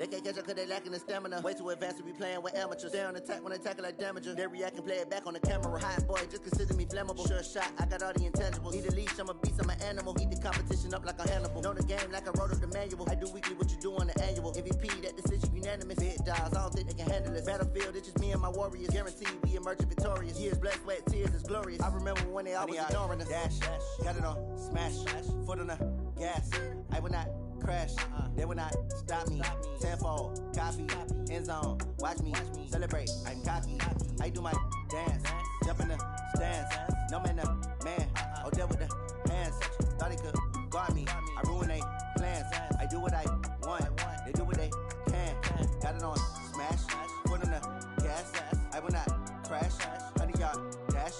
They can't catch up cause they lacking the stamina. Way too advanced to be playing with amateurs. Stay on attack when they tackle like damager. They react and play it back on the camera. Hot boy, just consider me flammable. Sure shot, I got all the intangibles. Need a leash, I'm a beast, I'm an animal. Heat the competition up like a Hannibal. Know the game like I wrote up the manual. I do weekly what you do on the annual. MVP, that decision unanimous. Big dogs, I don't think they can handle it. Battlefield, it's just me and my warriors. Guaranteed we emerging victorious. Years, blood, sweat, tears, is glorious. I remember when they always ignoring us. Dash, got it on, smash, foot on the gas. I will not crash, they will not stop me. Tenfold, copy, end zone, watch me celebrate. I'm cocky, I do my dance, jump in the stands. No man, man, oh there with the hands. Thought they could guard me, I ruin they plans. I do what I want, they do what they can. Got it on, smash, foot on the gas. I will not crash, 100-yard dash,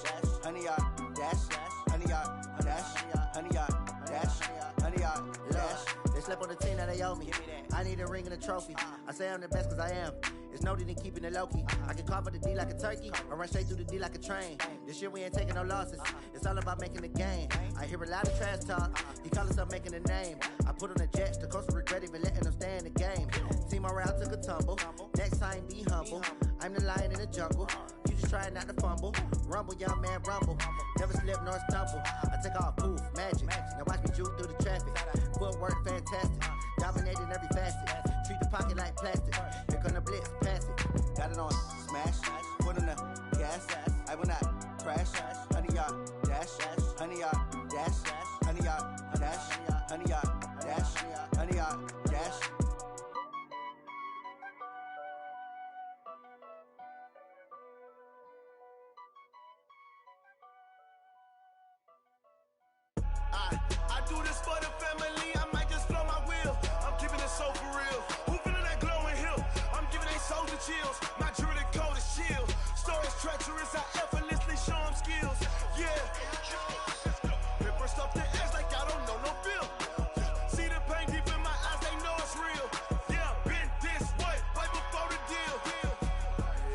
100-yard dash, 100-yard dash, 100-yard dash, 100-yard dash. They slept on the team that they owe me. I need a ring and a trophy. I say I'm the best cause I am. It's noted in keeping it low-key. I can carve for the D like a turkey, or run straight through the D like a train. This year we ain't taking no losses. It's all about making the game. I hear a lot of trash talk. He call himself making a name. I put on the Jets, the coach will regret even letting them stay in the game. Team morale took a tumble. Next time be humble. I'm the lion in the jungle. You just trying not to fumble. Rumble, young man, rumble. Never slip nor stumble. I take off, poof, magic. Now watch me juke through the traffic. Footwork fantastic. Dominating every facet. Treat the pocket like plastic. Here come the blitz, pass it. Got it on, smash. Foot on the gas. I will not crash. 100-yard dash. 100-yard dash. 100-yard dash. 100-yard dash. 100-yard dash. I do this for the family, I might just blow my wheel. I'm keeping it so for real. Who feeling that glowing hill? I'm giving they soldier chills. My jewelry code is chill. Stories treacherous, I effortlessly show them skills. Yeah. Paper stuff the edge like I don't know no feel. See the pain deep in my eyes, they know it's real. Yeah, been this way, right before the deal.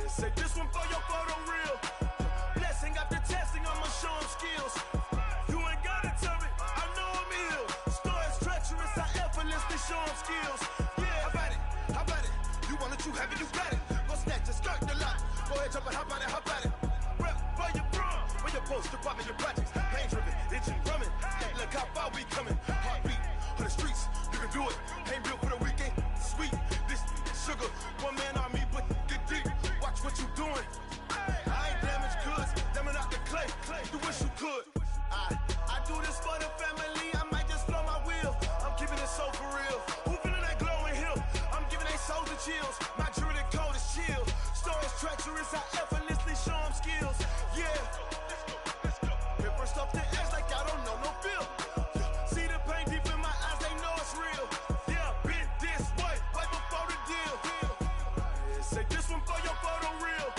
Say this one for your photo real. Blessing after testing, I'ma show them skills. Show them skills. Yeah, how about it? You want it, you have it, you got it. Go snatch the skirt, the lot. Go ahead, jump it, how about it? Rep for your prom. Where your post, department, your projects. Pain driven, itching, drumming. Hey, look how far we coming. Heartbeat on the streets, you can do it. Ain't built for the weekend. Sweet, this sugar. One man army, but get deep. Watch what you doing. I ain't damaged goods, damn out the clay. You wish you could. I do this for the family. I might just blow my wheel. I'm keeping it so for real. Who feeling that glowing hill? I'm giving they soldier chills. My jewelry code is chill. Stories treacherous, I effortlessly show them skills. Yeah. Paper stuff the edge like I don't know no feel. See the pain deep in my eyes, they know it's real. Yeah, been this way, right before the deal. Say this one for your photo real.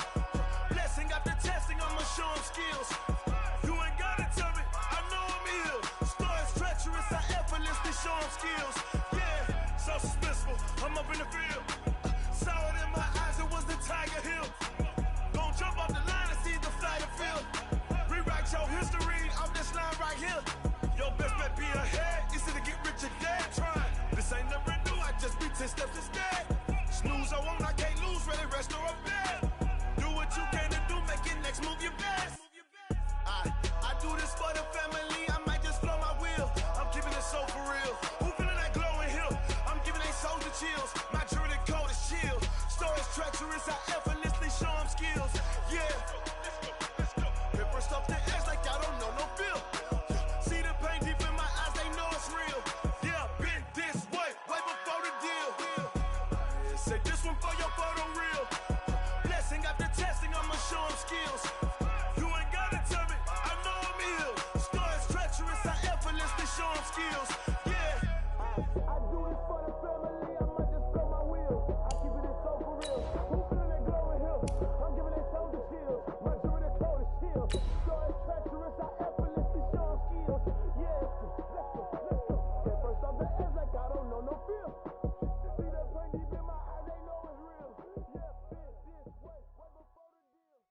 Blessing after testing, I'ma show them skills. You ain't gotta tell me, I know I'm ill. Stories treacherous, I effortlessly show them skills. Yeah, so suspenseful, I'm up in the field. Saw it in my eyes, it was the Tiger Hill. Gon' jump off the line and see the flight of field. Rewrite your history off this line right here. Your best bet be ahead, easy to get rich or dead. Trying, this ain't never new, I just be 10 steps instead. Snooze I won't, I can't lose, ready, rest or a bed. Do what you can to do, make it next move your best. I do this for the family, I might just blow my wheel. I'm keeping it so for real. Who feeling that glowing hill? I'm giving they soldier chills. My jewelry code is chill. Stories treacherous, I effortlessly show them skills. Yeah. Paper stuff the edge like I don't know no feel. See the pain deep in my eyes, they know it's real. Yeah, been this way, right before the deal. Say this one for your photo real. Blessing after testing, I'ma show them skills. You ain't gotta tell me, I know I'm ill. Stories treacherous, I effortlessly show them skills. Yeah. I do this for the family, I might just blow my wheel. I keep it so for real. Who feeling that glowing hill? I'm giving they soldier chills. My jewelry code is chill. Stories treacherous, I effortlessly show them skills. Yeah, let's go. Get first off the edge like I don't know no feel. See that pain deep in my eyes, they know it's real. Yeah, been this way, right before the deal.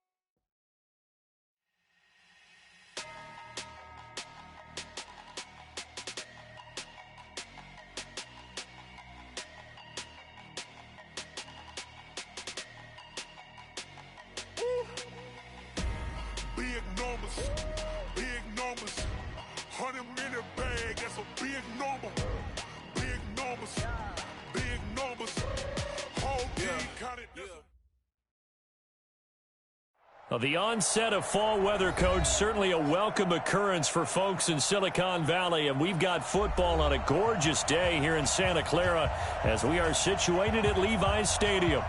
Well, the onset of fall weather, Coach, certainly a welcome occurrence for folks in Silicon Valley, and we've got football on a gorgeous day here in Santa Clara as we are situated at Levi's Stadium.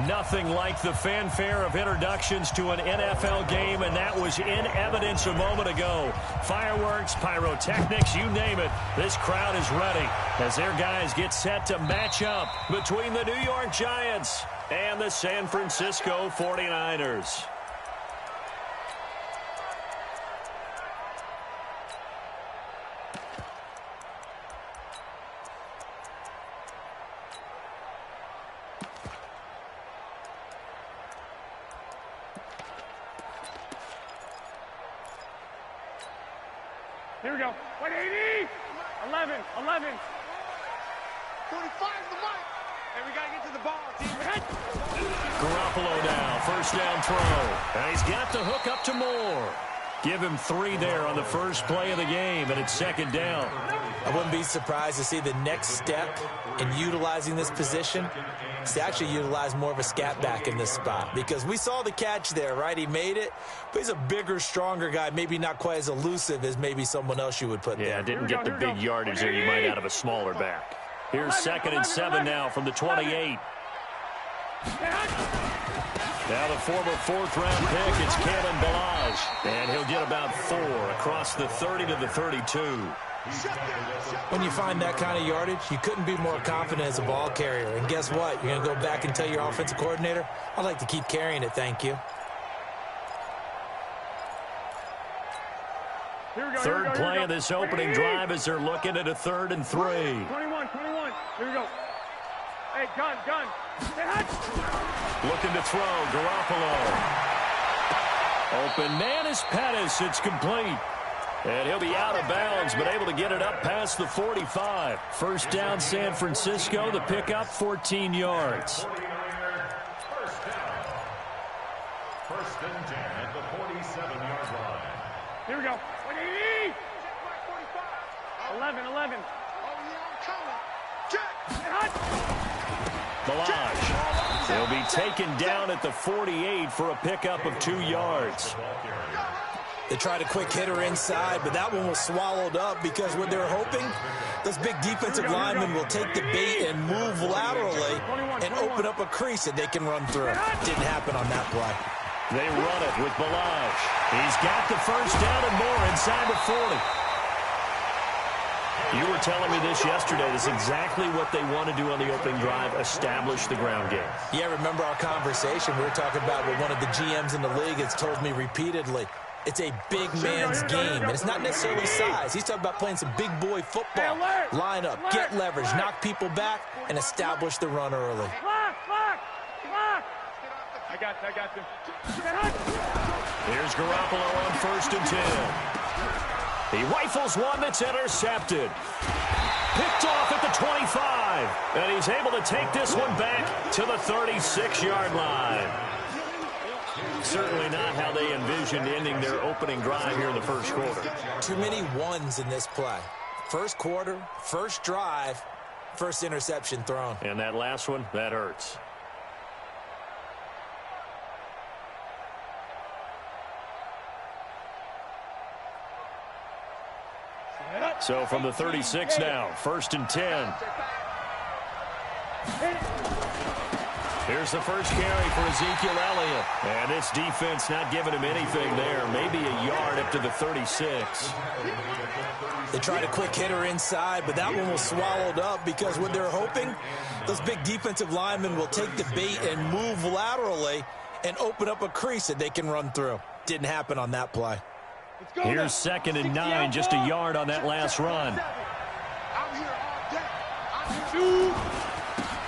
Nothing like the fanfare of introductions to an NFL game, and that was in evidence a moment ago. Fireworks, pyrotechnics, you name it. This crowd is ready as their guys get set to match up between the New York Giants and the San Francisco 49ers. Here we go. 180. 11. 11. 45 the mic. And we got to get to the ball, team. Garoppolo now, first down throw. And he's got the hook up to Moore. Give him 3 there on the first play of the game, and it's second down. I wouldn't be surprised to see the next step in utilizing this position is to actually utilize more of a scat back in this spot, because we saw the catch there, right? He made it, but he's a bigger, stronger guy, maybe not quite as elusive as maybe someone else you would put there. Yeah, didn't get the big yardage there you might out of a smaller back. Here's 2nd and 7 now from the 28. Now the former 4th-round pick, it's Kalen Ballage, and he'll get about 4 across the 30 to the 32. When you find that kind of yardage, you couldn't be more confident as a ball carrier. And guess what? You're going to go back and tell your offensive coordinator, I'd like to keep carrying it, thank you. Third play of this opening drive as they're looking at a 3rd and 3. 21. Here we go. Hey, gun. Looking to throw, Garoppolo. Open man is Pettis. It's complete. And he'll be out of bounds, but able to get it up past the 45. First down, San Francisco. The pickup, 14 yards. First and 10 at the 47-yard line. Here we go. 180. 11. Ballage. He'll be taken down at the 48 for a pickup of 2 yards. They tried a quick hitter inside, but that one was swallowed up because what they're hoping, those big defensive linemen will take the bait and move laterally and open up a crease that they can run through. Didn't happen on that play. They run it with Ballage. He's got the first down and more inside the 40. You were telling me this yesterday. This is exactly what they want to do on the opening drive, establish the ground game. Yeah, remember our conversation? We were talking about what one of the GMs in the league has told me repeatedly. It's a big man's game, and it's not necessarily size. He's talking about playing some big boy football. Line up, get leverage, knock people back, and establish the run early. I got you. Here's Garoppolo on 1st and 10. He rifles one that's intercepted. Picked off at the 25. And he's able to take this one back to the 36-yard line. Certainly not how they envisioned ending their opening drive here in the first quarter. Too many ones in this play. First quarter, first drive, first interception thrown. And that last one, that hurts. So from the 36 now, 1st and 10. Here's the first carry for Ezekiel Elliott. And this defense not giving him anything there. Maybe a yard up to the 36. They tried a quick hitter inside, but that one was swallowed up because what they're hoping, those big defensive linemen will take the bait and move laterally and open up a crease that they can run through. Didn't happen on that play. Here's 2nd and 9, just a yard on that last run.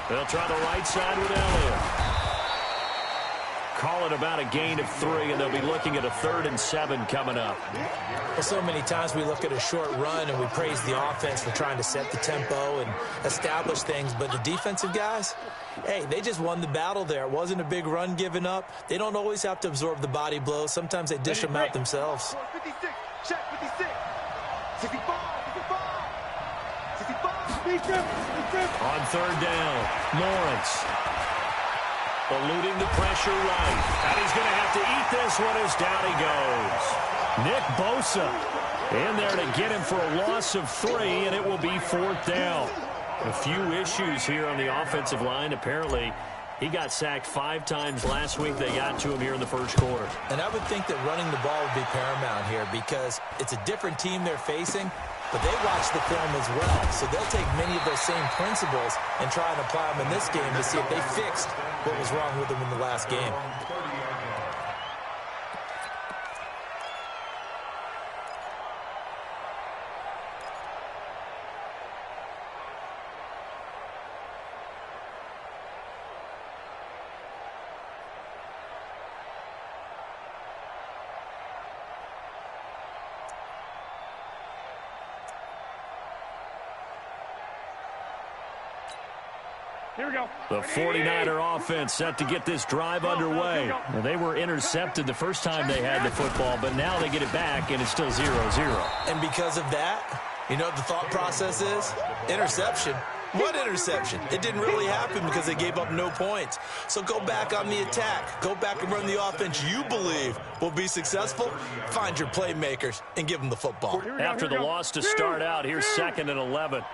They'll try the right side with Elliott. Call it about a gain of 3, and they'll be looking at a 3rd and 7 coming up. Well, so many times we look at a short run and we praise the offense for trying to set the tempo and establish things, but the defensive guys, hey, they just won the battle there. It wasn't a big run given up. They don't always have to absorb the body blows. Sometimes they dish them out themselves. 56, check 56, 65, 65, 65. On 3rd down, Lawrence. Eluding the pressure right. And he's going to have to eat this one as down he goes. Nick Bosa in there to get him for a loss of 3, and it will be 4th down. A few issues here on the offensive line. Apparently, he got sacked 5 times last week. They got to him here in the first quarter. And I would think that running the ball would be paramount here because it's a different team they're facing, but they watch the film as well. So they'll take many of those same principles and try and apply them in this game to see if they fixed what was wrong with them in the last game. Here we go. The 49er offense set to get this drive underway. Well, they were intercepted the first time they had the football, but now they get it back, and it's still 0-0. And because of that, you know what the thought process is? Interception. What interception? It didn't really happen because they gave up no points. So go back on the attack. Go back and run the offense you believe will be successful. Find your playmakers and give them the football. After the loss to start out, here's 2nd and 11.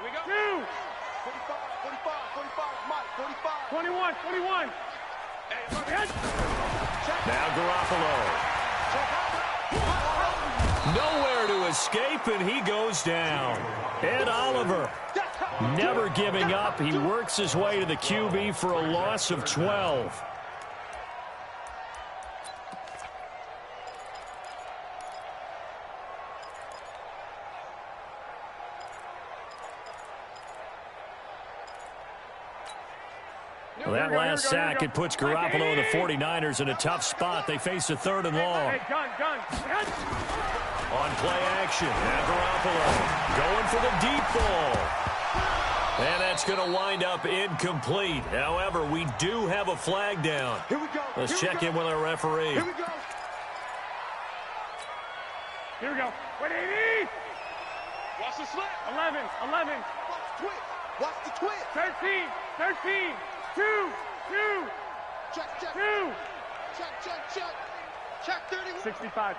21. Now Garoppolo. Nowhere to escape, and he goes down. Ed Oliver never giving up. He works his way to the QB for a loss of 12. Well, that last sack, it puts Garoppolo and the 49ers in a tough spot. They face a 3rd and long. On play action, and Garoppolo going for the deep ball. And that's going to wind up incomplete. However, we do have a flag down. Let's check in with our referee. Here we go. 180. Watch the slip. 11. Watch the twist. Watch the twist. 13. 2. Check. 2. Check 31. 65.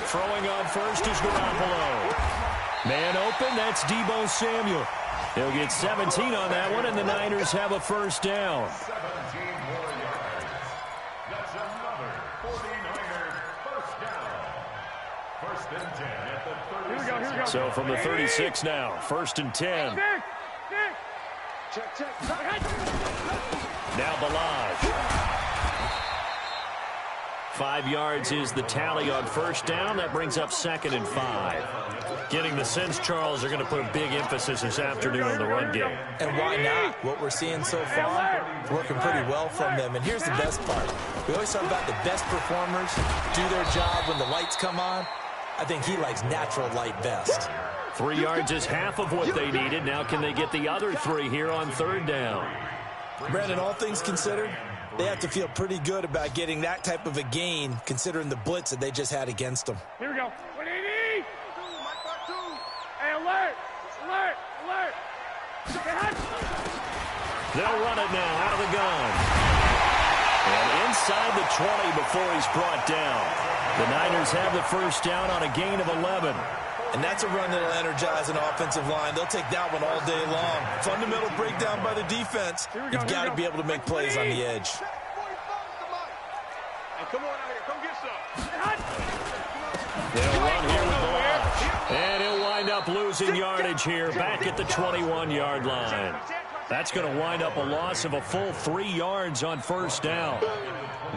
Throwing on first is Garoppolo. Man open, that's Deebo Samuel. He'll get 17 on that one, and the Niners have a 1st down. 17 more yards. That's another 49ers 1st down. 1st and 10 at the 36. Here we go. So from the 36 now, 1st and 10. Check. Now Balaj. 5 yards is the tally on 1st down. That brings up 2nd and 5. Getting the sense, Charles, are going to put a big emphasis this afternoon on the run game. And why not? What we're seeing so far, working pretty well from them. And here's the best part. We always talk about the best performers do their job when the lights come on. I think he likes natural light best. 3 yards is half of what they needed. Now can they get the other 3 here on 3rd down? Brandon, all things considered, they have to feel pretty good about getting that type of a gain considering the blitz that they just had against them. Here we go. 180. Hey, alert. They'll run it now out of the gun. And inside the 20 before he's brought down. The Niners have the 1st down on a gain of 11. And that's a run that'll energize an offensive line. They'll take that one all day long. Fundamental breakdown by the defense. You've got to be able to make plays on the edge. Hey, come on out here. Come get some. They'll run here with Balaj. And he'll wind up losing yardage here back at the 21-yard line. That's going to wind up a loss of a full 3 yards on 1st down.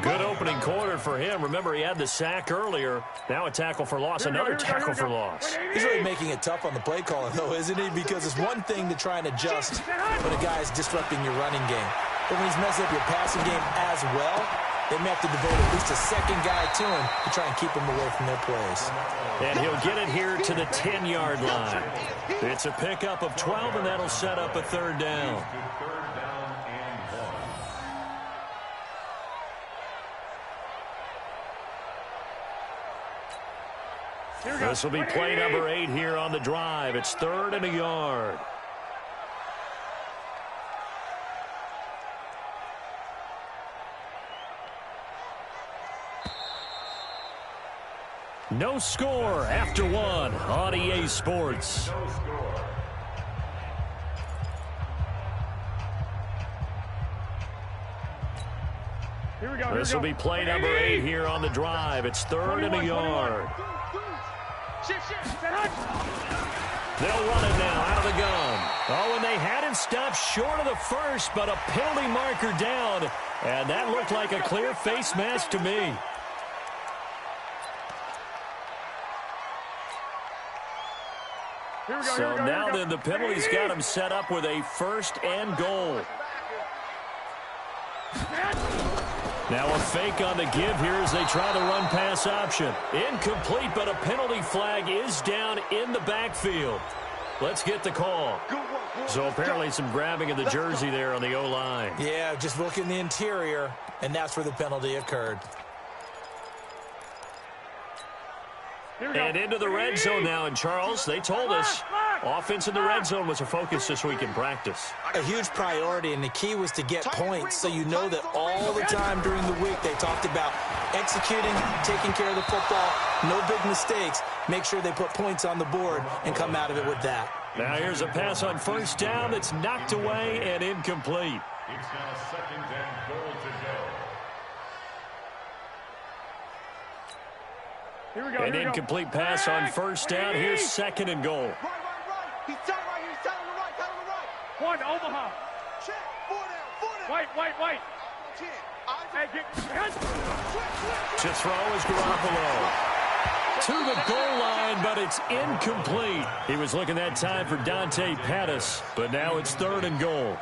Good opening quarter for him. Remember, he had the sack earlier. Now a tackle for loss, another tackle for loss. He's really making it tough on the play calling, though, isn't he? Because it's one thing to try and adjust when a guy's disrupting your running game. But when he's messing up your passing game as well, they may have to devote at least a 2nd guy to him to try and keep him away from their plays. And he'll get it here to the 10-yard line. It's a pickup of 12, and that'll set up a 3rd down. This will be play number 8 here on the drive. It's 3rd and a yard. No score after one on EA Sports. No score. Here we go. This will be play number 8 here on the drive. It's 3rd and a yard. They'll run it now out of the gun. Oh, and they had it stopped short of the first, but a penalty marker down. And that looked like a clear face mask to me. So now then the penalty's got him set up with a 1st and goal. Now a fake on the give here as they try the run pass option. Incomplete, but a penalty flag is down in the backfield. Let's get the call. So apparently some grabbing of the jersey there on the O-line. Yeah, just look in the interior, and that's where the penalty occurred. And into the red zone now. And Charles, they told us offense in the red zone was a focus this week in practice. A huge priority, and the key was to get points, so you know that all the time during the week they talked about executing, taking care of the football, no big mistakes, make sure they put points on the board and come out of it with that. Now here's a pass on 1st down that's knocked away and incomplete. It's now 2nd and goal to go. An incomplete pass on 1st down. Here's 2nd and goal. Right. He's tight right here. He's tight on the right. Tight on the right. One, Omaha. Check. 4 down. White. To throw is Garoppolo. To the goal line, but it's incomplete. He was looking that time for Dante Pettis, but now it's 3rd and goal.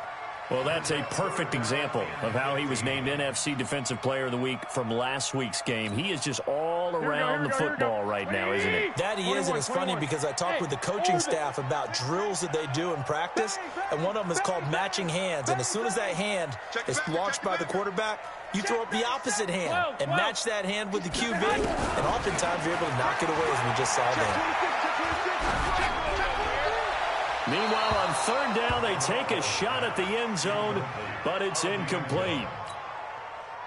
Well, that's a perfect example of how he was named NFC Defensive Player of the Week from last week's game. He is just all around the football right now, isn't he? That he is, and it's funny because I talked with the coaching staff about drills that they do in practice, and one of them is called matching hands. And as soon as that hand is launched by the quarterback, you throw up the opposite hand and match that hand with the QB, and oftentimes you're able to knock it away, as we just saw there. Meanwhile, on 3rd down, they take a shot at the end zone, but it's incomplete.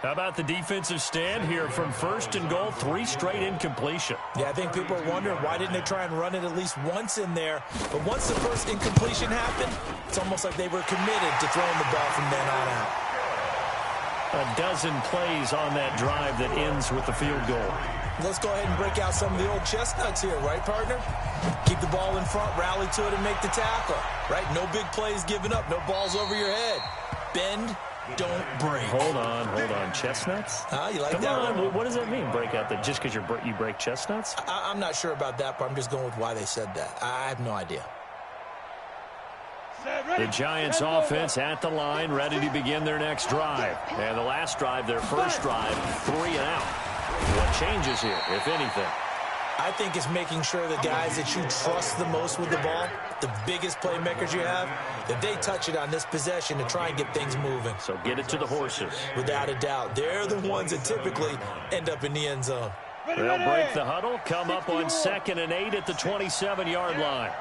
How about the defensive stand here from 1st and goal, 3 straight incompletion. Yeah, I think people are wondering why didn't they try and run it at least once in there. But once the first incompletion happened, it's almost like they were committed to throwing the ball from then on out. A dozen plays on that drive that ends with the field goal. Let's go ahead and break out some of the old chestnuts here, right, partner? Keep the ball in front, rally to it, and make the tackle, right? No big plays given up, no balls over your head. Bend, don't break. Hold on. Chestnuts? You like Come that on. one? What does that mean, break out that just because you break chestnuts? I'm not sure about that, but I'm just going with why they said that. I have no idea. The Giants offense at the line, ready to begin their next drive. And the last drive, their first drive, 3 and out. What changes here, if anything? I think it's making sure the guys that you trust the most with the ball, the biggest playmakers you have, that they touch it on this possession to try and get things moving. So get it to the horses. Without a doubt. They're the ones that typically end up in the end zone. They'll break the huddle, come up on 2nd and 8 at the 27-yard line.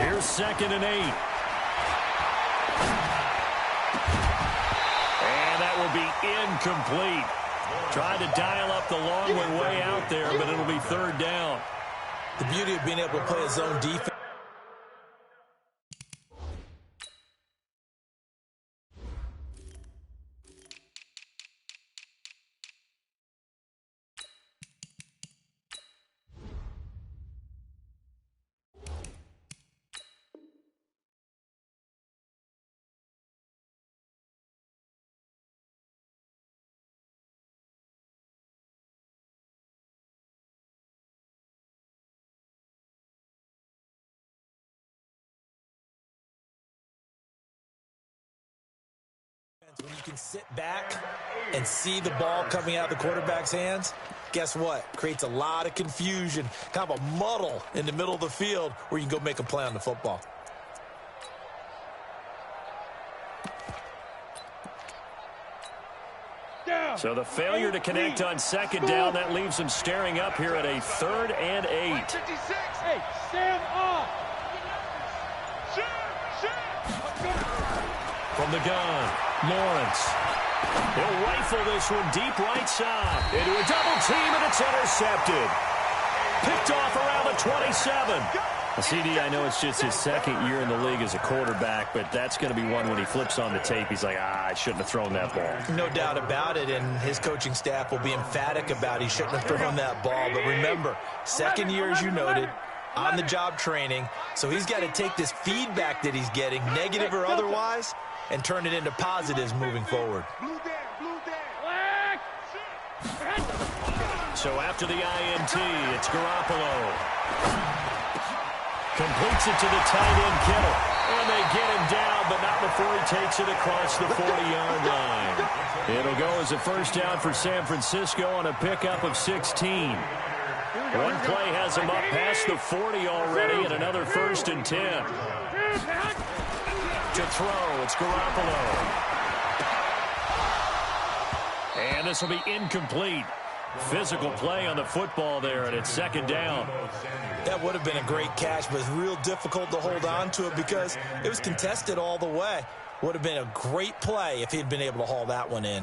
Here's 2nd and 8. And that will be incomplete. Tried to dial up the long one way out there, but it'll be 3rd down. The beauty of being able to play a zone defense. When you can sit back and see the ball coming out of the quarterback's hands, guess what? Creates a lot of confusion, kind of a muddle in the middle of the field where you can go make a play on the football. So the failure to connect on 2nd down, that leaves them staring up here at a 3rd and 8. 56. Hey, stand up. From the gun, Lawrence. He'll rifle this one deep right side. Into a double team, and it's intercepted. Picked off around the 27. CD, I know it's just his second year in the league as a quarterback, but that's going to be one when he flips on the tape. He's like, I shouldn't have thrown that ball. No doubt about it, and his coaching staff will be emphatic about he shouldn't have thrown that ball. But remember, second year, as you noted, on-the-job training, so he's got to take this feedback that he's getting, negative or otherwise, and turn it into positives moving forward. So after the INT, it's Garoppolo. Completes it to the tight end, Kittle. And they get him down, but not before he takes it across the 40-yard line. It'll go as a first down for San Francisco on a pickup of 16. One play has him up past the 40 already, and another 1st and 10. To throw, it's Garoppolo. And this will be incomplete. Physical play on the football there, and it's 2nd down. That would have been a great catch, but it's real difficult to hold on to it because it was contested all the way. Would have been a great play if he'd been able to haul that one in.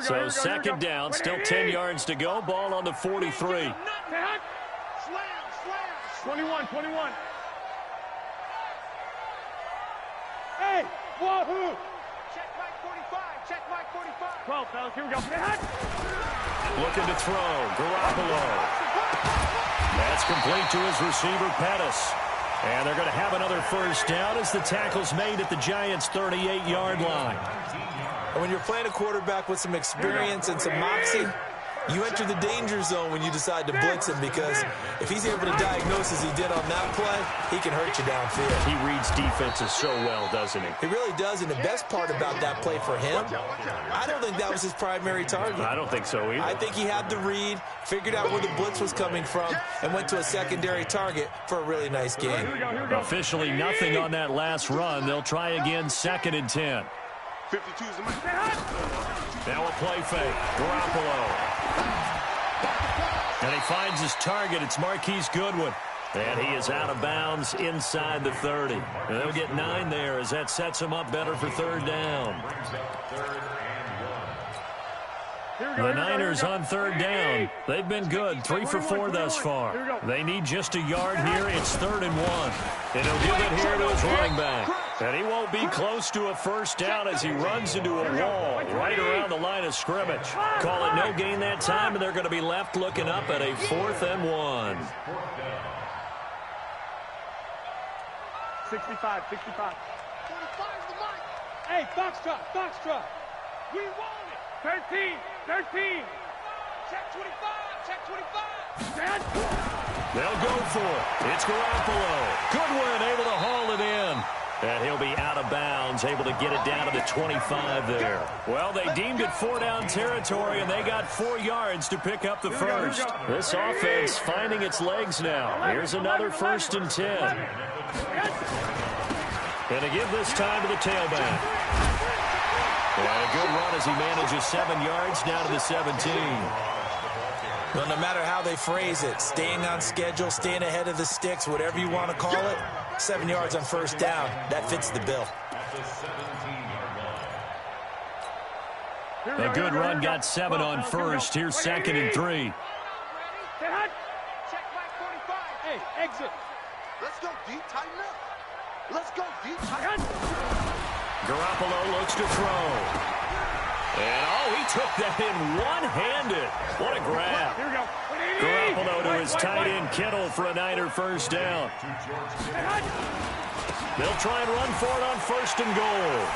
So 2nd down, still 10 yards to go. Ball on the 43. 21. Hey, wahoo! Check Mike 45. 12, fellas, here we go. Looking to throw, Garoppolo. That's complete to his receiver, Pettis. And they're going to have another first down as the tackle's made at the Giants' 38-yard line. And when you're playing a quarterback with some experience and some moxie, you enter the danger zone when you decide to blitz him, because if he's able to diagnose as he did on that play, he can hurt you downfield. He reads defenses so well, doesn't he? He really does, and the best part about that play for him, I don't think that was his primary target. I don't think so either. I think he had the read, figured out where the blitz was coming from, and went to a secondary target for a really nice game. Officially nothing on that last run. They'll try again, 2nd and 10. 52 is the mic. Now a play fake. Garoppolo. And he finds his target. It's Marquise Goodwin. And he is out of bounds inside the 30. And they'll get 9 there as that sets him up better for 3rd down. The Niners on 3rd down. They've been good. 3 for 4 thus far. They need just a yard here. It's 3rd and 1. And he'll give it here to his running back. And he won't be close to a first down as he runs into a wall right around the line of scrimmage. Call it no gain that time, and they're going to be left looking up at a 4th and 1. 65. 45's the mic. Hey, Foxtrot. We want it. 13. Check 25. They'll go for it. It's Garoppolo. Goodwin able to haul it in. And he'll be out of bounds, able to get it down to the 25 there. Well, they deemed it 4-down territory, and they got 4 yards to pick up the first. This offense finding its legs now. Here's another 1st and 10. And to give this time to the tailback. And a good run as he manages 7 yards down to the 17. Well, no matter how they phrase it, staying on schedule, staying ahead of the sticks, whatever you want to call it, 7 yards on first down, that fits the bill. A good run got 7 on first. Here's 2nd and 3. Check Mike 45. Hey, exit. Let's go deep, tighten up. Garoppolo looks to throw. And, he took that in one-handed. What a grab. Here we go. Garoppolo to his tight end, Kittle, for a Niner first down. They'll try and run for it on 1st and goal.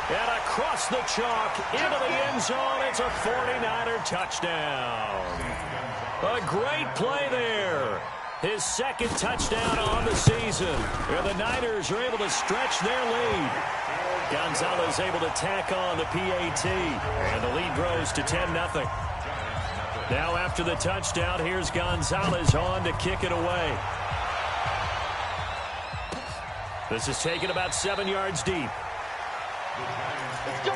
And across the chalk, into the end zone, it's a 49er touchdown. A great play there. His 2nd touchdown on the season. And the Niners are able to stretch their lead. Gonzalez able to tack on the PAT. And the lead grows to 10-0. Now after the touchdown, here's Gonzalez on to kick it away. This is taken about 7 yards deep. Let's go.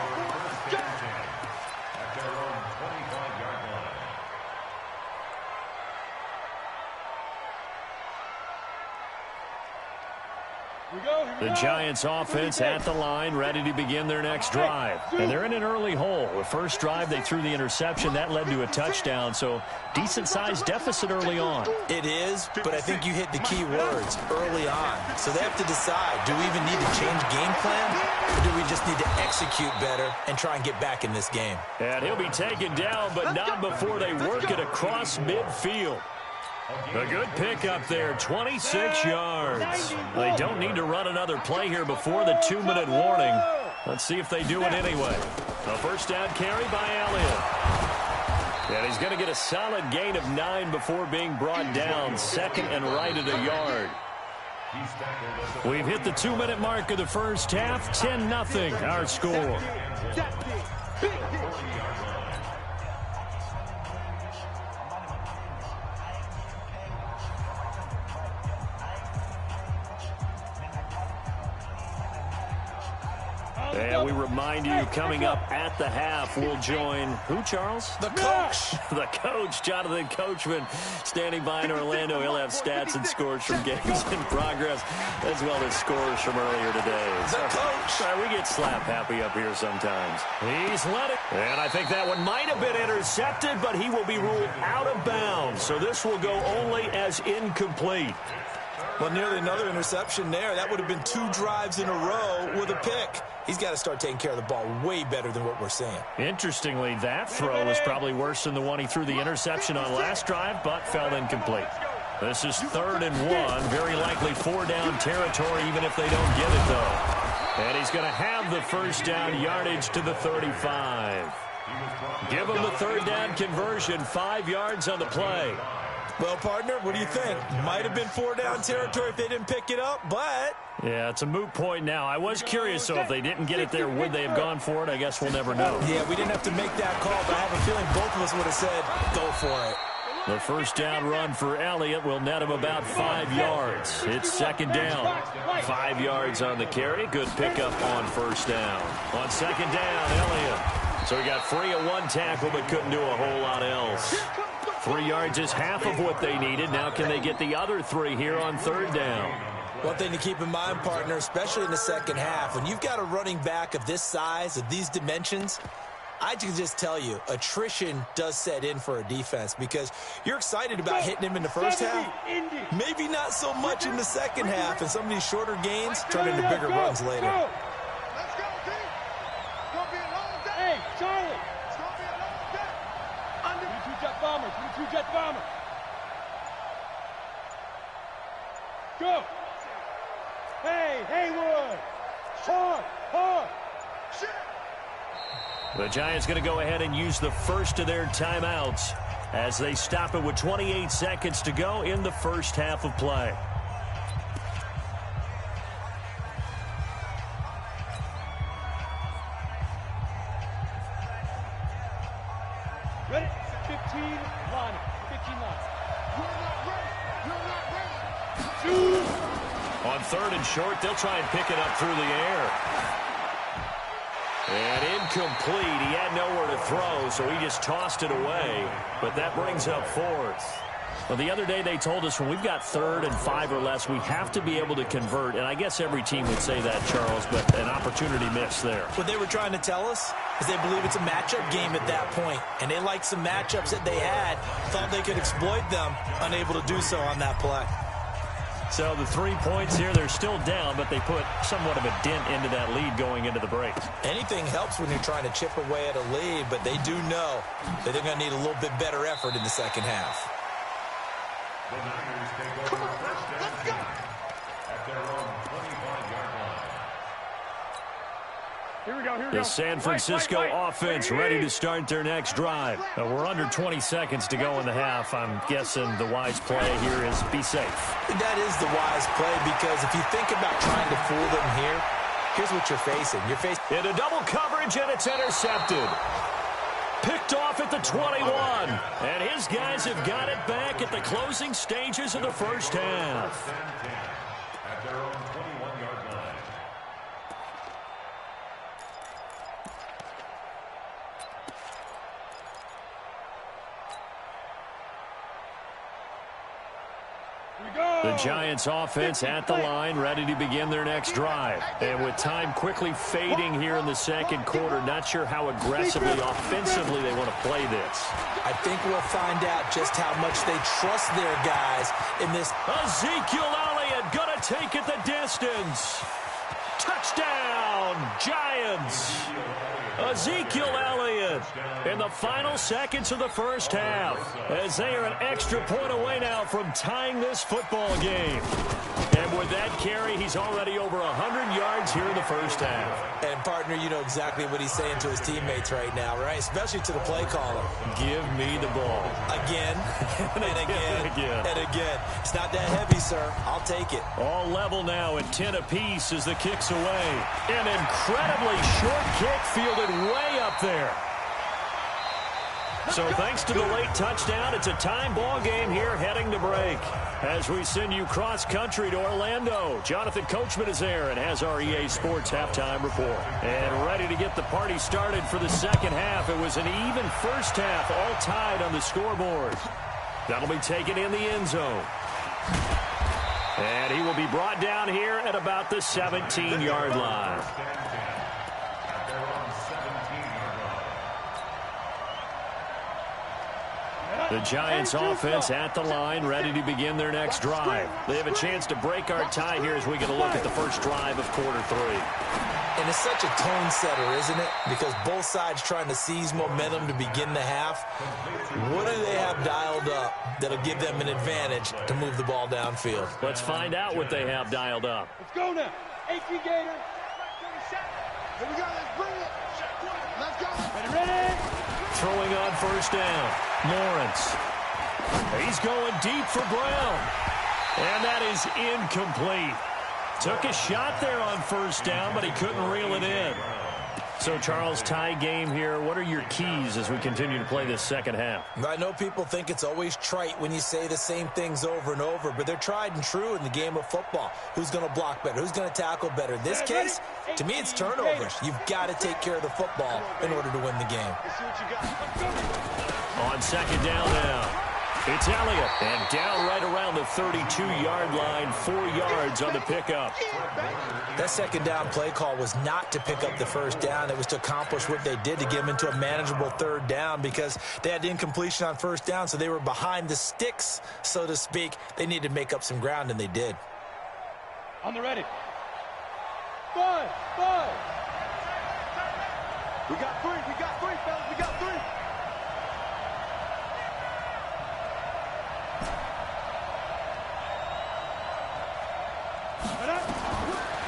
The Giants offense at the line, ready to begin their next drive. And they're in an early hole. The first drive, they threw the interception. That led to a touchdown, so decent-sized deficit early on. It is, but I think you hit the key words, early on. So they have to decide, do we even need to change game plan, or do we just need to execute better and try and get back in this game? And he'll be taken down, but not before they work it across midfield. A good pick up there, 26 yards. They don't need to run another play here before the 2-minute warning. Let's see if they do it anyway. A first down carry by Elliott. And he's going to get a solid gain of 9 before being brought down. Second and right at a yard. We've hit the 2-minute mark of the first half. 10-0 our score. And we remind you, coming up at the half, we'll join who, Charles? The coach. The coach, Jonathan Coachman, standing by in Orlando. He'll have stats and scores from games in progress, as well as scores from earlier today. The coach. We get slap happy up here sometimes. He's let it. And I think that one might have been intercepted, but he will be ruled out of bounds. So this will go only as incomplete. Well, nearly another interception there. That would have been 2 drives in a row with a pick. He's got to start taking care of the ball way better than what we're seeing. Interestingly, that throw was probably worse than the one he threw the interception on last drive, but fell incomplete. This is 3rd and 1. Very likely 4-down territory, even if they don't get it, though. And he's going to have the first down yardage to the 35. Give him the 3rd down conversion, 5 yards on the play. Well, partner, what do you think? Might have been 4-down territory if they didn't pick it up, but... Yeah, it's a moot point now. I was curious, so if they didn't get it there, would they have gone for it? I guess we'll never know. Yeah, we didn't have to make that call, but I have a feeling both of us would have said, go for it. The first down run for Elliott will net him about 5 yards. It's 2nd down. 5 yards on the carry. Good pickup on first down. On 2nd down, Elliott. So he got free of 1 tackle, but couldn't do a whole lot else. 3 yards is half of what they needed. Now can they get the other 3 here on 3rd down? One thing to keep in mind, partner, especially in the second half, when you've got a running back of this size, of these dimensions, I can just tell you, attrition does set in for a defense because you're excited about hitting him in the first half. Maybe not so much in the second half, and some of these shorter gains turn into bigger runs later. Let's go, D. It's going to be a long day. Hey, Charlie. It's going to be a long day. Under 22 jet bomber. 22 jet bomber. Go. Hey, Haywood. Hard. Shit. The Giants going to go ahead and use the first of their timeouts as they stop it with 28 seconds to go in the first half of play. Ready? 15 line. 15 line. You're not ready. You're not ready. On 3rd and short, they'll try and pick it up through the air. And incomplete. He had nowhere to throw, so he just tossed it away. But that brings up 4th. Well, the other day they told us when we've got 3rd and 5 or less, we have to be able to convert. And I guess every team would say that, Charles, but an opportunity missed there. What they were trying to tell us is they believe it's a matchup game at that point. And they liked some matchups that they had, thought they could exploit them, unable to do so on that play. So the 3 points here, they're still down, but they put somewhat of a dent into that lead going into the break. Anything helps when you're trying to chip away at a lead, but they do know that they're going to need a little bit better effort in the second half. The Niners take over first and 10 at their own 25-yard line. Here we go. The San Francisco offense ready to start their next drive. We're under 20 seconds to go in the half. I'm guessing the wise play here is be safe. That is the wise play because if you think about trying to fool them here, here's what you're facing. You're facing into double coverage, and it's intercepted. Picked off at the 21. And his guys have got it back at the closing stages of the first half. At their own 21-yard line. Here we go. The Giants offense at the line, ready to begin their next drive. And with time quickly fading here in the second quarter, not sure how aggressively, offensively they want to play this. I think we'll find out just how much they trust their guys in this. Ezekiel Elliott gonna take it the distance. Touchdown, Giants. Ezekiel Elliott in the final seconds of the first half, as they are an extra point away now from tying this football game. And with that carry, he's already over 100 yards here in the first half. And, partner, you know exactly what he's saying to his teammates right now, right? Especially to the play caller. Give me the ball. Again, and again, and again. It's not that heavy, sir. I'll take it. All level now at 10 apiece as the kick's away. An incredibly short kick fielded way up there. So thanks to the late touchdown, it's a time ball game here heading to break. As we send you cross-country to Orlando, Jonathan Coachman is there and has our EA Sports halftime report. And ready to get the party started for the second half. It was an even first half, all tied on the scoreboard. That'll be taken in the end zone. And he will be brought down here at about the 17-yard line. The Giants offense at the line, ready to begin their next drive. They have a chance to break our tie here as we get a look at the first drive of quarter three. And it's such a tone setter, isn't it? Because both sides trying to seize momentum to begin the half. What do they have dialed up that'll give them an advantage to move the ball downfield? Let's find out what they have dialed up. Let's go now. AP Gator. Here we go. Let's bring it. Let's go. Ready? Throwing on first down. Lawrence. He's going deep for Brown. And that is incomplete. Took a shot there on first down, but he couldn't reel it in. So, Charles, tie game here. What are your keys as we continue to play this second half? I know people think it's always trite when you say the same things over and over, but they're tried and true in the game of football. Who's going to block better? Who's going to tackle better? In this case, to me, it's turnovers. You've got to take care of the football in order to win the game. On second down now. It's Elliott, and down right around the 32-yard line, 4 yards on the pickup. That second down play call was not to pick up the first down. It was to accomplish what they did, to get them into a manageable third down, because they had incompletion on first down, so they were behind the sticks, so to speak. They needed to make up some ground, and they did. On the ready. Five. We got three, fellas. We got three.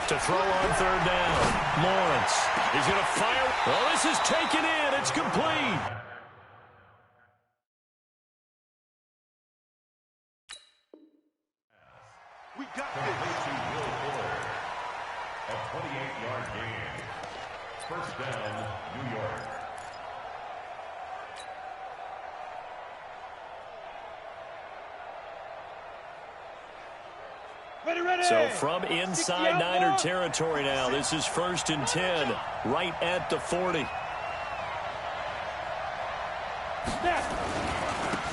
To throw on third down. Lawrence. He's going to fire. Well, this is taken in. It's complete. We got this. A 28-yard gain. First down, New York. So from inside Niner territory now, this is 1st and 10, right at the 40.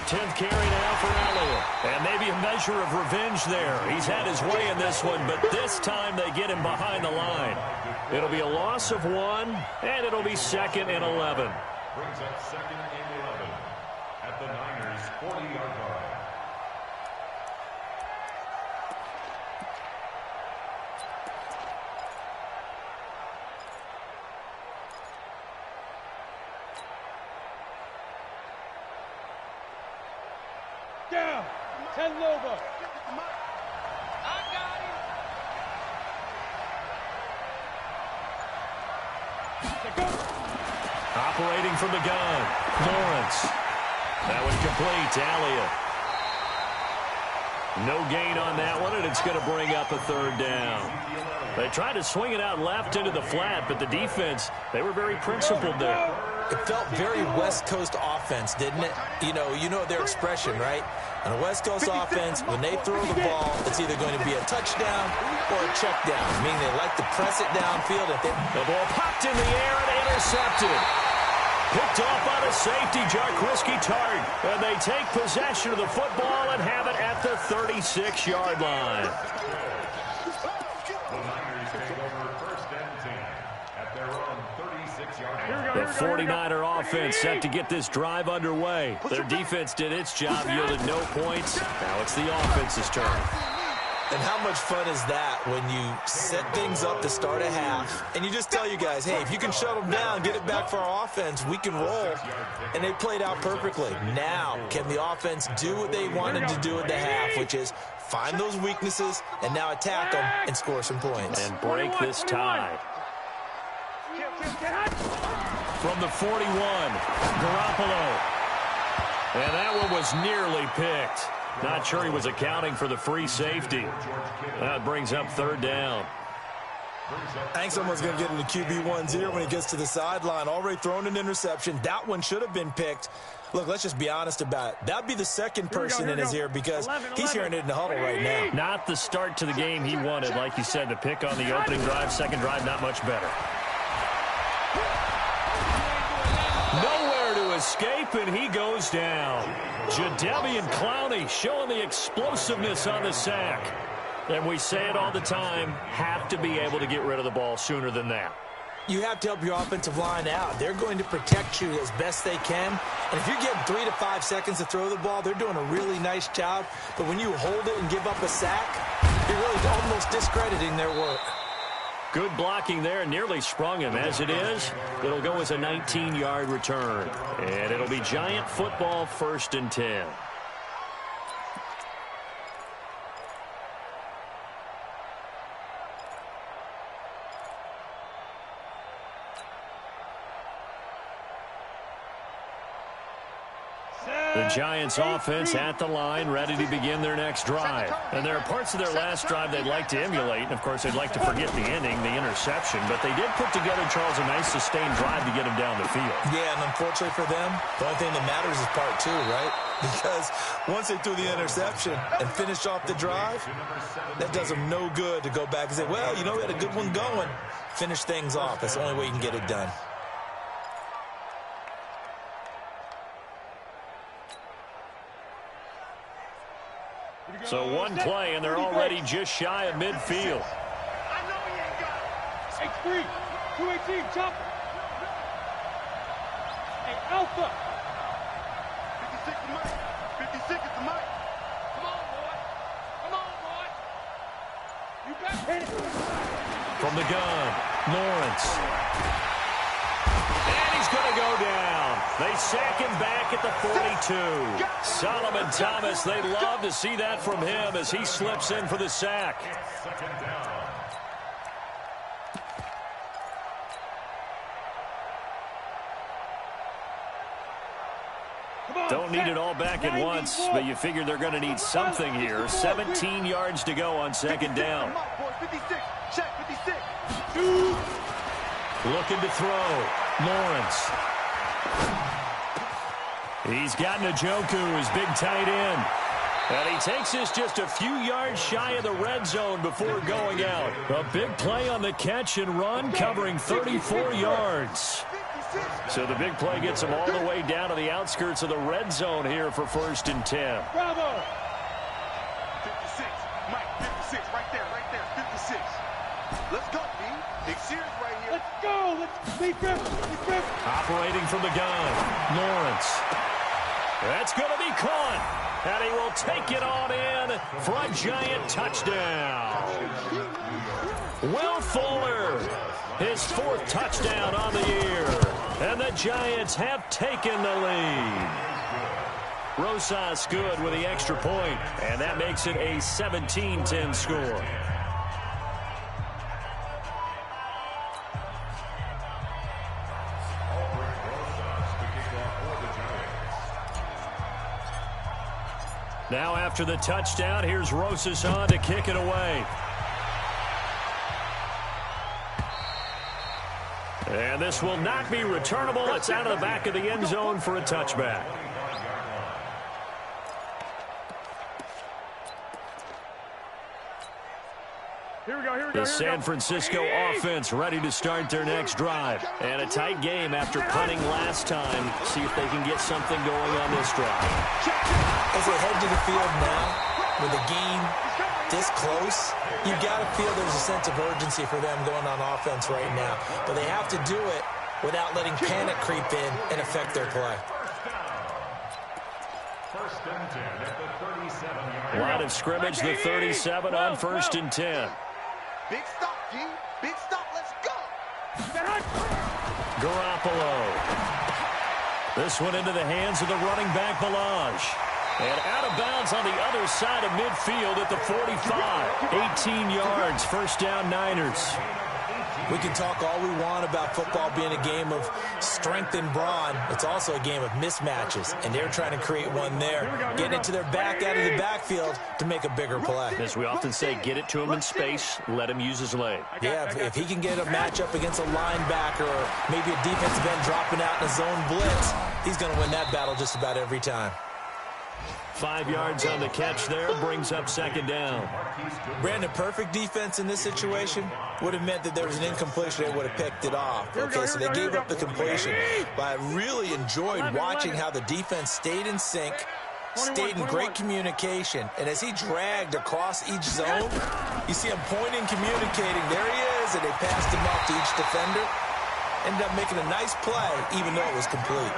10th carry now for Elliott. And maybe a measure of revenge there. He's had his way in this one, but this time they get him behind the line. It'll be a loss of 1, and it'll be 2nd and 11. Brings up 2nd and 11 at the Niners' 40-yard line. Down. 10 Loba. Operating from the gun. Lawrence. That was complete to Elliott. No gain on that one, and it's going to bring up a third down. They tried to swing it out left into the flat, but the defense, they were very principled there. It felt very West Coast offense, didn't it? You know their expression, right? On a West Coast offense, when they throw the ball, it's either going to be a touchdown or a check down, meaning they like to press it downfield. The ball popped in the air and intercepted. Picked off by the safety, Jarkowski Tart. And they take possession of the football and have it at the 36-yard line. The Niners take over first and 10 at their own 36-yard line. The 49er offense set to get this drive underway. Their defense did its job, yielded no points. Now it's the offense's turn. And how much fun is that when you set things up to start a half and you just tell you guys, hey, if you can shut them down, get it back for our offense, we can roll. And they played out perfectly. Now, can the offense do what they wanted to do at the half, which is find those weaknesses and now attack them and score some points. And break this tie. From the 41, Garoppolo. And that one was nearly picked. Not sure he was accounting for the free safety. That brings up third down. I think someone's going to get into QB1's ear when he gets to the sideline. Already thrown an interception. That one should have been picked. Look, let's just be honest about it. That'd be the second person in his ear because he's hearing it in the huddle right now. Not the start to the game he wanted. Like you said, the pick on the opening drive, second drive, not much better. Nowhere to escape, and he goes down. Jadeveon Clowney showing the explosiveness on the sack. And we say it all the time, have to be able to get rid of the ball sooner than that. You have to help your offensive line out. They're going to protect you as best they can. And if you're getting 3 to 5 seconds to throw the ball, they're doing a really nice job. But when you hold it and give up a sack, you're really almost discrediting their work. Good blocking there, nearly sprung him. As it is, it'll go as a 19-yard return. And it'll be Giant football, 1st and 10. The Giants offense at the line, ready to begin their next drive. And there are parts of their last drive they'd like to emulate. And, of course, they'd like to forget the ending, the interception. But they did put together, Charles, a nice sustained drive to get them down the field. Yeah, and unfortunately for them, the only thing that matters is part 2, right? Because once they threw the interception and finished off the drive, that does them no good to go back and say, well, you know, we had a good one going. Finish things off. That's the only way you can get it done. So one play, and they're already just shy of midfield. I know he ain't got it. H3, 218, chopper. Hey, Alpha. 56 is Mike. 56 is the Mike. Come on, boy. Come on, boy. You better hit it. From the gun, Lawrence. And he's going to go down. They sack him back at the 42. Solomon Thomas, they'd love to see that from him as he slips in for the sack. Second down. Don't need it all back at once, but you figure they're going to need something here. 17 yards to go on second down. 56, check 56. Looking to throw. Lawrence. He's got Njoku, his big tight end. And he takes this just a few yards shy of the red zone before going out. A big play on the catch and run, covering 34 yards. So the big play gets him all the way down to the outskirts of the red zone here for 1st and 10. Bravo. 56, Mike, 56, right there, 56. Let's go, B. Big series right here. Let's go. Let's be Griffin. Operating from the gun, Lawrence. That's going to be caught. And he will take it on in for a Giant touchdown. Will Fuller, his 4th touchdown on the year. And the Giants have taken the lead. Rosas good with the extra point, and that makes it a 17-10 score. Now after the touchdown, here's Rosas on to kick it away. And this will not be returnable. It's out of the back of the end zone for a touchback. The San Francisco offense ready to start their next drive. And a tight game after punting last time. See if they can get something going on this drive. As they head to the field now, with the game this close, you've got to feel there's a sense of urgency for them going on offense right now. But they have to do it without letting panic creep in and affect their play. First and 10 at the 37-yard line. Line of scrimmage, the 37 on 1st and 10. Big stop, G. Big stop. Let's go. Garoppolo. This one into the hands of the running back, Balaj. And out of bounds on the other side of midfield at the 45. 18 yards, first down Niners. We can talk all we want about football being a game of strength and brawn. It's also a game of mismatches, and they're trying to create one there, getting it to their back out of the backfield to make a bigger play. As we often say, get it to him in space, let him use his leg. Yeah, if he can get a matchup against a linebacker or maybe a defensive end dropping out in a zone blitz, he's going to win that battle just about every time. 5 yards on the catch there, brings up second down. Brandon, perfect defense in this situation would have meant that there was an incompletion. They would have picked it off. Okay, so they gave up the completion. But I really enjoyed watching how the defense stayed in sync, stayed in great communication. And as he dragged across each zone, you see him pointing, communicating. There he is, and they passed him off to each defender. Ended up making a nice play, even though it was complete.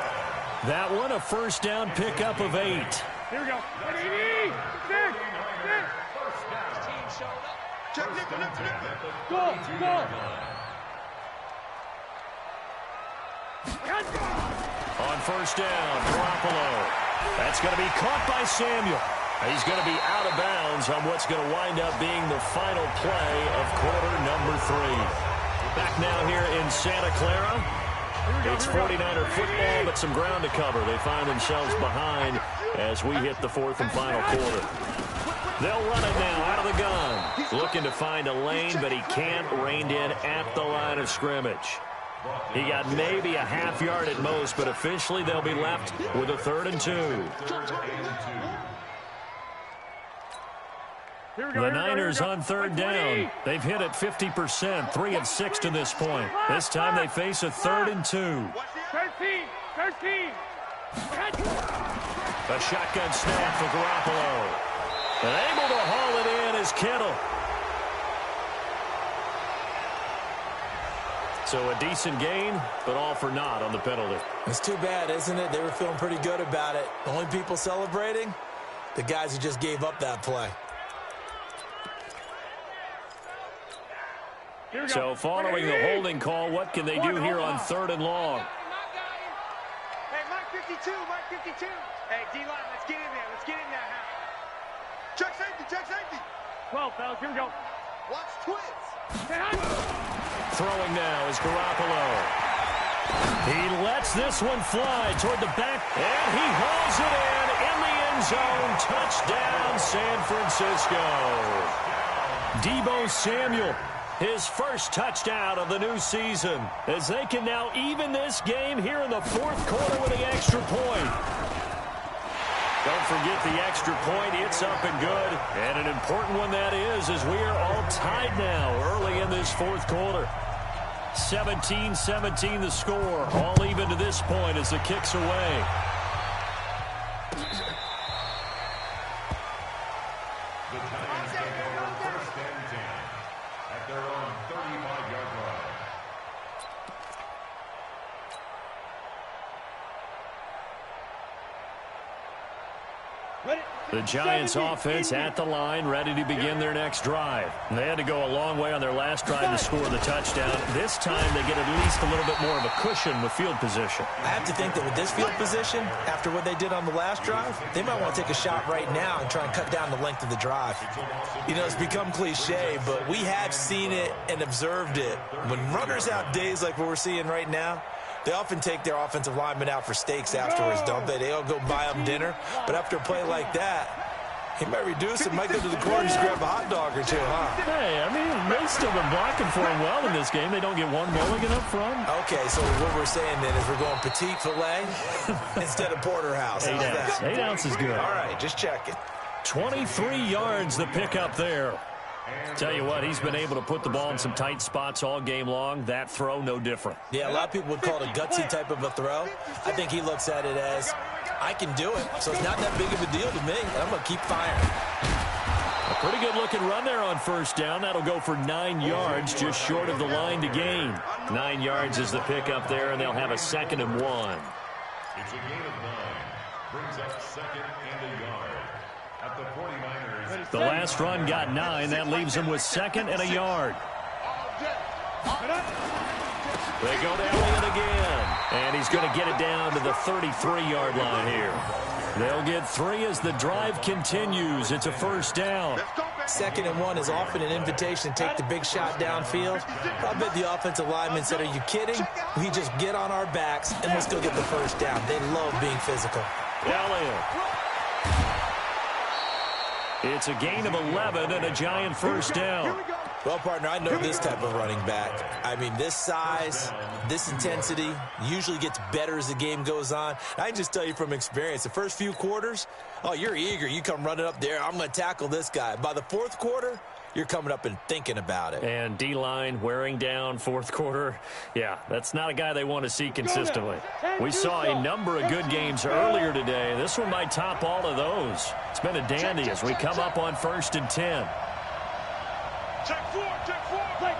That one, a first down pickup of 8. Here we go. On first down, Garoppolo. That's going to be caught by Samuel. He's going to be out of bounds on what's going to wind up being the final play of quarter number 3. Back now here in Santa Clara. It's 49er football, but some ground to cover. They find themselves behind as we hit the 4th and final quarter. They'll run it now out of the gun. Looking to find a lane, but he can't, reined in at the line of scrimmage. He got maybe a half yard at most, but officially they'll be left with a 3rd and 2. The Niners on 3rd down. They've hit it 50%, 3 of 6 to this point. This time they face a 3rd and 2. 13. A shotgun snap for Garoppolo. And able to haul it in is Kittle. So a decent gain, but all for naught on the penalty. It's too bad, isn't it? They were feeling pretty good about it. The only people celebrating, the guys who just gave up that play. So following the holding call, what can they do here on 3rd and long? Hey, Mike 52. Hey, D-line, let's get in there. Now. Check safety. 12, fellas, here we go. Watch twins. Throwing now is Garoppolo. He lets this one fly toward the back, and he hauls it in the end zone. Touchdown, San Francisco. Deebo Samuel, his first touchdown of the new season, as they can now even this game here in the 4th quarter with the extra point. Don't forget the extra point. It's up and good. And an important one that is, as we are all tied now early in this 4th quarter. 17-17 the score. All even to this point as the kick's away. The Giants take over 1st and 10 at their own 35-yard line. The Giants offense at the line, ready to begin their next drive. They had to go a long way on their last drive to score the touchdown. This time they get at least a little bit more of a cushion with field position. I have to think that with this field position, after what they did on the last drive, they might want to take a shot right now and try and cut down the length of the drive. You know, it's become cliche, but we have seen it and observed it. When runners have days like what we're seeing right now, they often take their offensive linemen out for steaks afterwards, don't they? They all go buy them dinner. But after a play like that, he might reduce it, might go to the corner and just grab a hot dog or two, huh? Hey, I mean, they've still been blocking for him well in this game. They don't get one mulligan up front. Okay, so what we're saying then is we're going petite filet instead of porterhouse. 8 ounce. 8 ounce is good. All right, just checking. 23 yards the pickup there. Tell you what, he's been able to put the ball in some tight spots all game long. That throw, no different. Yeah, a lot of people would call it a gutsy type of a throw. I think he looks at it as, I can do it, so it's not that big of a deal to me, and I'm going to keep firing. A pretty good-looking run there on first down. That'll go for 9 yards, just short of the line to gain. 9 yards is the pickup there, and they'll have a 2nd and 1. It's a gain of 9. Brings up 2nd and a yard. At the 49ers. The last run got 9. That leaves them with 2nd and a yard. They go to Elliott again. And he's going to get it down to the 33-yard line here. They'll get 3 as the drive continues. It's a first down. 2nd and 1 is often an invitation to take the big shot downfield. I bet the offensive lineman said, are you kidding? We just get on our backs and let's go get the first down. They love being physical. Elliott. It's a gain of 11 and a giant first down. Well, partner, I know this type of running back. I mean, this size, this intensity usually gets better as the game goes on. I can just tell you from experience, the first few quarters, oh, you're eager. You come running up there, I'm going to tackle this guy. By the 4th quarter, you're coming up and thinking about it. And D-line wearing down 4th quarter. Yeah, that's not a guy they want to see consistently. We saw a number of good games earlier today. This one might top all of those. It's been a dandy as we come up on 1st and 10. Check 4, play.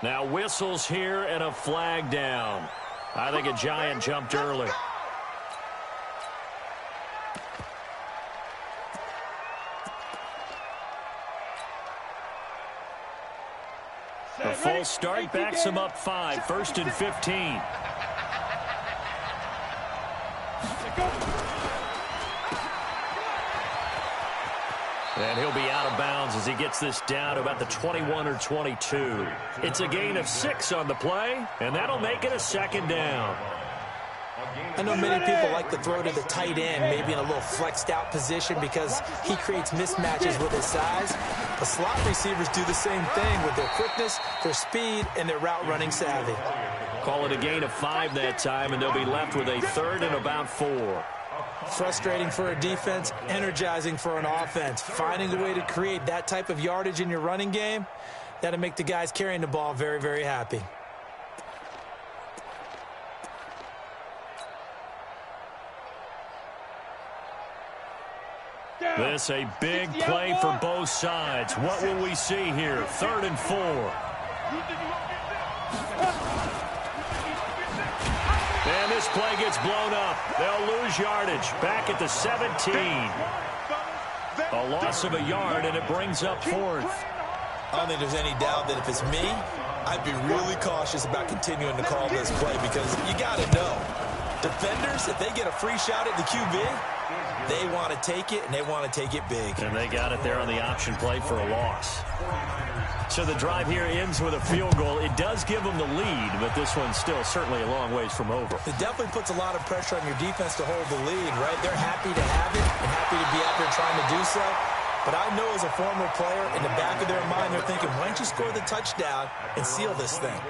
Now whistles here and a flag down. I think a giant jumped early. A full start backs him up 5. 1st and 15. And he'll be out of bounds as he gets this down to about the 21 or 22. It's a gain of 6 on the play, and that'll make it a 2nd down. I know many people like to throw to the tight end, maybe in a little flexed out position because he creates mismatches with his size. But slot receivers do the same thing with their quickness, their speed, and their route running savvy. Call it a gain of 5 that time, and they'll be left with a 3rd and about 4. Frustrating for a defense, energizing for an offense. Finding a way to create that type of yardage in your running game, that'll make the guys carrying the ball very, very happy. This a big play for both sides. What will we see here? 3rd and 4. And this play gets blown up. They'll lose yardage. Back at the 17. A loss of a yard, and it brings up 4th. I don't think there's any doubt that if it's me, I'd be really cautious about continuing to call this play because you got to know. Defenders, if they get a free shot at the QB, they want to take it, and they want to take it big. And they got it there on the option play for a loss. So the drive here ends with a field goal. It does give them the lead, but this one's still certainly a long ways from over. It definitely puts a lot of pressure on your defense to hold the lead, right? They're happy to have it and happy to be out there trying to do so. But I know as a former player, in the back of their mind, they're thinking, why don't you score the touchdown and seal this thing?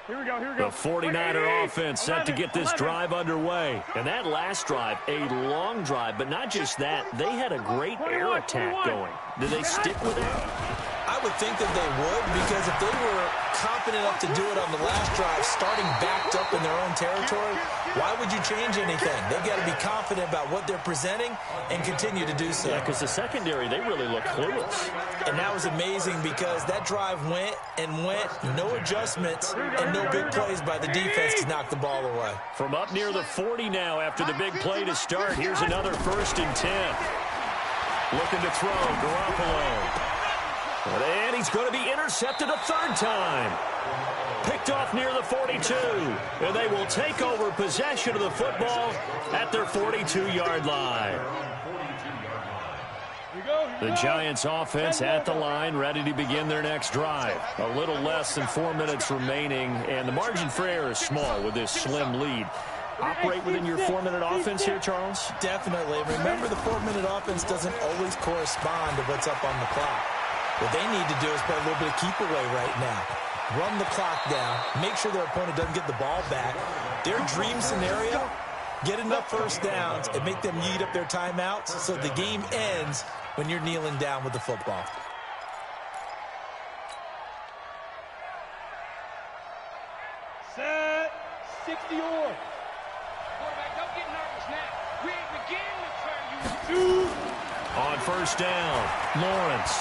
Here we go. The 49er offense set to get this drive underway. And that last drive, a long drive, but not just that. They had a great air attack going. Did they stick with it? I would think that they would, because if they were confident enough to do it on the last drive, starting backed up in their own territory, why would you change anything? They've got to be confident about what they're presenting and continue to do so. Yeah, because the secondary, they really look clueless. And that was amazing because that drive went and went, no adjustments and no big plays by the defense to knock the ball away. From up near the 40 now after the big play to start, here's another 1st and 10. Looking to throw, Garoppolo. And he's going to be intercepted a 3rd time. Picked off near the 42. And they will take over possession of the football at their 42-yard line. The Giants offense at the line, ready to begin their next drive. A little less than 4 minutes remaining, and the margin for error is small with this slim lead. Operate within your 4-minute offense here, Charles? Definitely. Remember, the 4-minute offense doesn't always correspond to what's up on the clock. What they need to do is play a little bit of keep away right now. Run the clock down. Make sure their opponent doesn't get the ball back. Their dream scenario Get enough first downs and make them eat up their timeouts so the game ends when you're kneeling down with the football. Set. 60 or. Quarterback, don't get nervous now. We ain't beginning to turn you. On first down, Lawrence.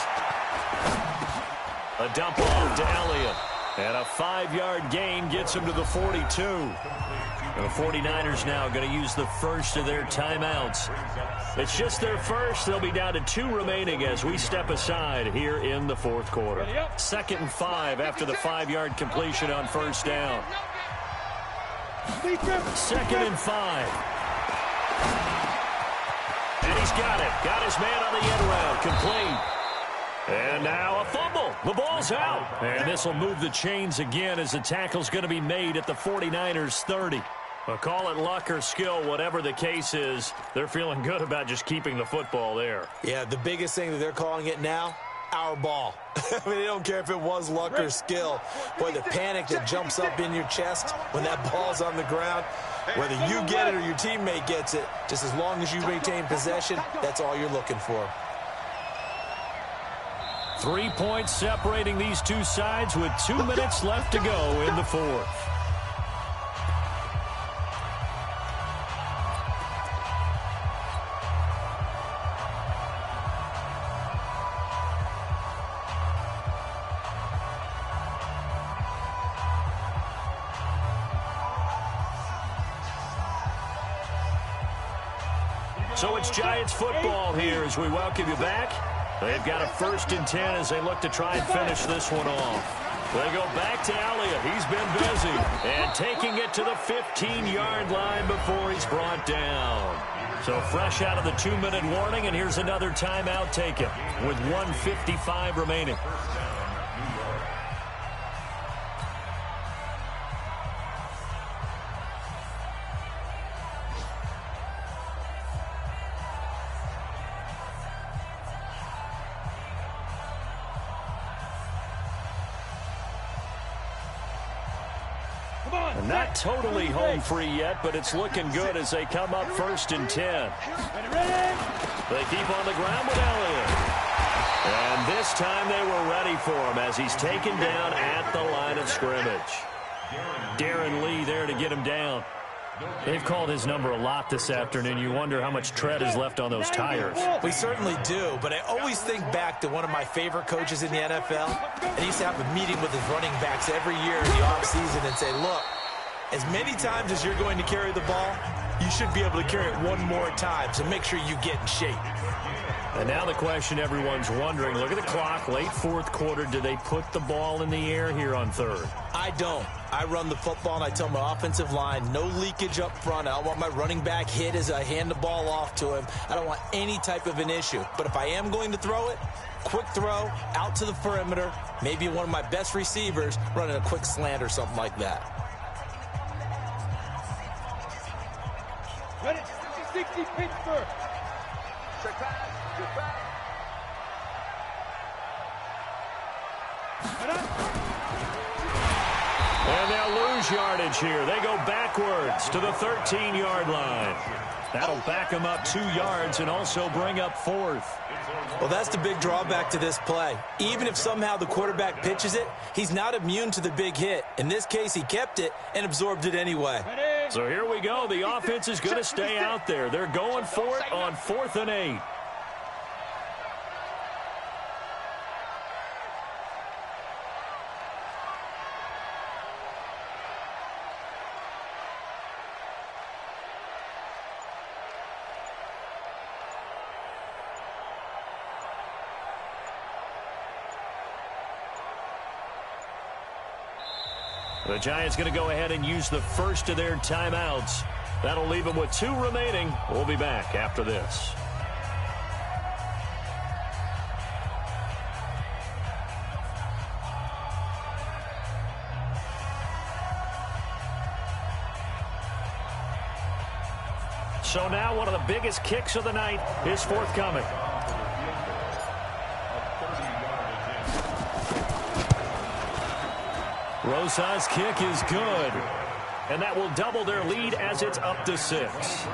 A dump off to Elliott. And a 5-yard gain gets him to the 42. The 49ers now going to use the first of their timeouts. It's just their first. They'll be down to 2 remaining as we step aside here in the fourth quarter. 2nd and 5 after the 5-yard completion on first down. 2nd and 5. And he's got it. Got his man on the end round. Complete. And now a fumble. The ball's out. And this will move the chains again as the tackle's going to be made at the 49ers 30. Well, call it luck or skill, whatever the case is, they're feeling good about just keeping the football there. Yeah, the biggest thing that they're calling it now, our ball. I mean, they don't care if it was luck or skill. Boy, the panic that jumps up in your chest when that ball's on the ground, whether you get it or your teammate gets it, just as long as you maintain possession, that's all you're looking for. 3 points separating these two sides with 2 minutes left to go in the fourth. So it's Giants football here as we welcome you back. They've got a 1st and 10 as they look to try and finish this one off. They go back to Elliott. He's been busy. And taking it to the 15-yard line before he's brought down. So fresh out of the 2-minute warning, and here's another timeout taken with 1:55 remaining. Not totally home free yet, but it's looking good as they come up 1st and 10. They keep on the ground with Elliott. And this time they were ready for him as he's taken down at the line of scrimmage. Darren Lee there to get him down. They've called his number a lot this afternoon. You wonder how much tread is left on those tires. We certainly do, but I always think back to one of my favorite coaches in the NFL. And he used to have a meeting with his running backs every year in the offseason and say, look, as many times as you're going to carry the ball, you should be able to carry it one more time, so make sure you get in shape. And now the question everyone's wondering, look at the clock, late fourth quarter, do they put the ball in the air here on 3rd? I don't. I run the football, and I tell my offensive line, no leakage up front. I don't want my running back hit as I hand the ball off to him. I don't want any type of an issue. But if I am going to throw it, quick throw, out to the perimeter, maybe one of my best receivers running a quick slant or something like that. Ready? 60 Pittsburgh. And they'll lose yardage here. They go backwards to the 13-yard line. That'll back them up 2 yards and also bring up 4th. Well, that's the big drawback to this play. Even if somehow the quarterback pitches it, he's not immune to the big hit. In this case, he kept it and absorbed it anyway. So here we go. The offense is going to stay out there. They're going for it on 4th and 8. The Giants going to go ahead and use the first of their timeouts. That'll leave them with 2 remaining. We'll be back after this. So now one of the biggest kicks of the night is forthcoming. Rosa's kick is good. And that will double their lead as it's up to 6.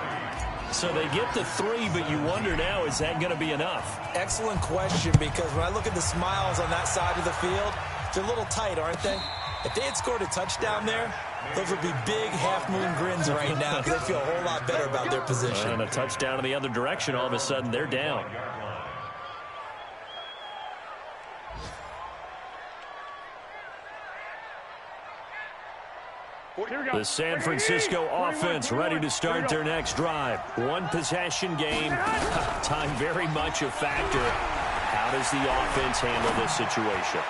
So they get the 3, but you wonder now, is that going to be enough? Excellent question, because when I look at the smiles on that side of the field, they're a little tight, aren't they? If they had scored a touchdown there, those would be big half-moon grins right now because they feel a whole lot better about their position. And a touchdown in the other direction, all of a sudden they're down. The San Francisco offense ready to start their next drive. One possession game. Time very much a factor. How does the offense handle this situation?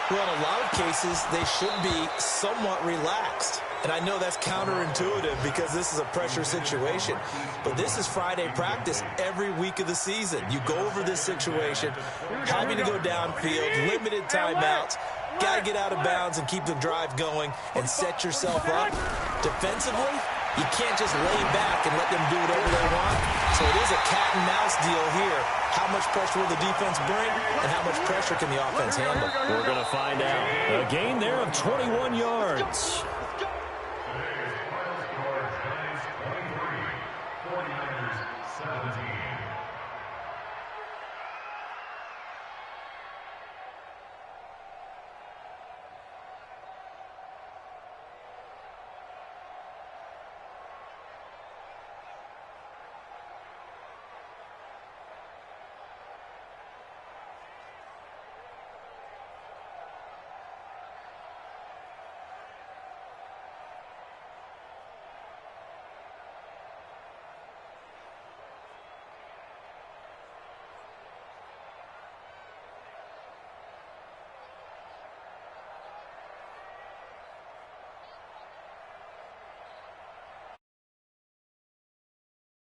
Well, in a lot of cases, they should be somewhat relaxed. And I know that's counterintuitive because this is a pressure situation. But this is Friday practice every week of the season. You go over this situation, having to go downfield, limited timeouts. Got to get out of bounds and keep the drive going and set yourself up. Defensively, you can't just lay back and let them do whatever they want. So it is a cat and mouse deal here. How much pressure will the defense bring and how much pressure can the offense handle? We're going to find out. A gain there of 21 yards.